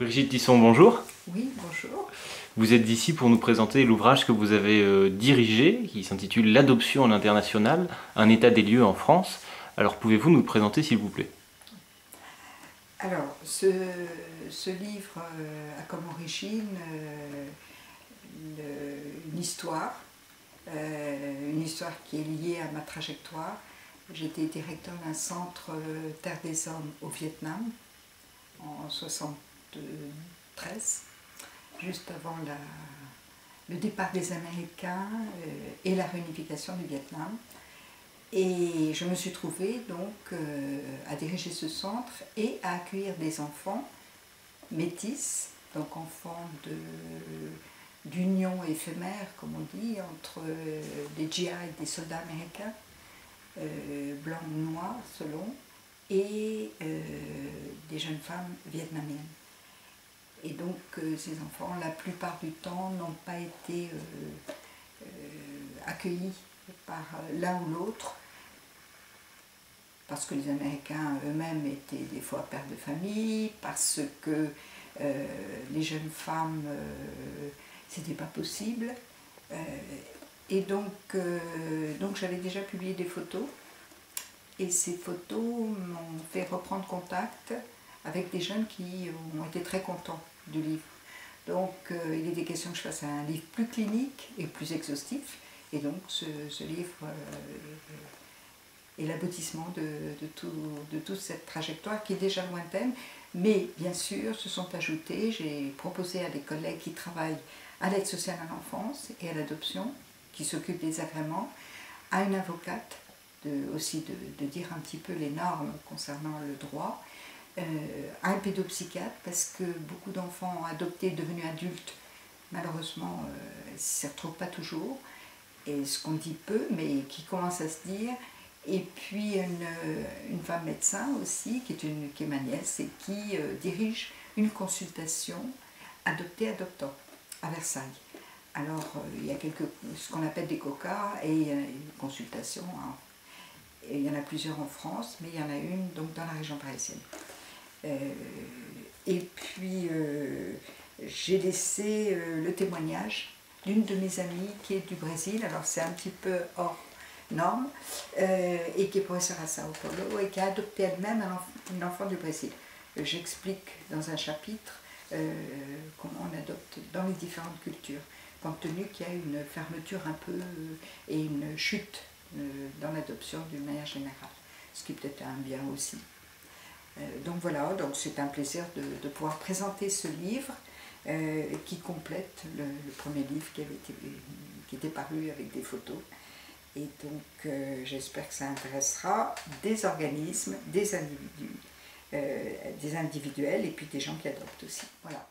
Brigitte Tisson, bonjour. Oui, bonjour. Vous êtes ici pour nous présenter l'ouvrage que vous avez dirigé, qui s'intitule L'adoption à l'international, un état des lieux en France. Alors pouvez-vous nous le présenter s'il vous plaît? Alors, ce livre a comme origine une histoire qui est liée à ma trajectoire. J'étais directeur d'un centre Terre des Hommes au Vietnam en 1973, juste avant le départ des Américains et la réunification du Vietnam. Et je me suis trouvée donc à diriger ce centre et à accueillir des enfants métis, donc enfants d'union éphémère, comme on dit, entre des GI, des soldats américains, blancs ou noirs selon, et des jeunes femmes vietnamiennes. Et donc ces enfants, la plupart du temps, n'ont pas été accueillis par l'un ou l'autre, parce que les Américains eux-mêmes étaient des fois pères de famille, parce que les jeunes femmes, c'était pas possible. Et donc j'avais déjà publié des photos, et ces photos m'ont fait reprendre contact avec des jeunes qui ont été très contents du livre. Donc il était question que je fasse un livre plus clinique et plus exhaustif, et donc ce livre est l'aboutissement de toute cette trajectoire qui est déjà lointaine, mais bien sûr se sont ajoutés, j'ai proposé à des collègues qui travaillent à l'aide sociale à l'enfance et à l'adoption, qui s'occupent des agréments, à une avocate aussi de dire un petit peu les normes concernant le droit, à un pédopsychiatre, parce que beaucoup d'enfants adoptés devenus adultes, malheureusement, ne s'y retrouvent pas toujours, et ce qu'on dit peu, mais qui commence à se dire. Et puis une femme médecin aussi, qui est ma nièce, et qui dirige une consultation adopté-adoptant à Versailles. Alors il y a ce qu'on appelle des COCA, et il y a une consultation, hein. Et il y en a plusieurs en France, mais il y en a une donc dans la région parisienne. Et puis j'ai laissé le témoignage d'une de mes amies qui est du Brésil, alors c'est un petit peu hors norme, et qui est professeure à Sao Paulo et qui a adopté elle-même un enfant du Brésil. J'explique dans un chapitre comment on adopte dans les différentes cultures, compte tenu qu'il y a une fermeture un peu et une chute dans l'adoption d'une manière générale, ce qui peut être un bien aussi. Donc voilà, donc c'est un plaisir de pouvoir présenter ce livre qui complète le premier livre qui était paru avec des photos. Et donc j'espère que ça intéressera des organismes, des individus, des individuels et puis des gens qui adoptent aussi. Voilà.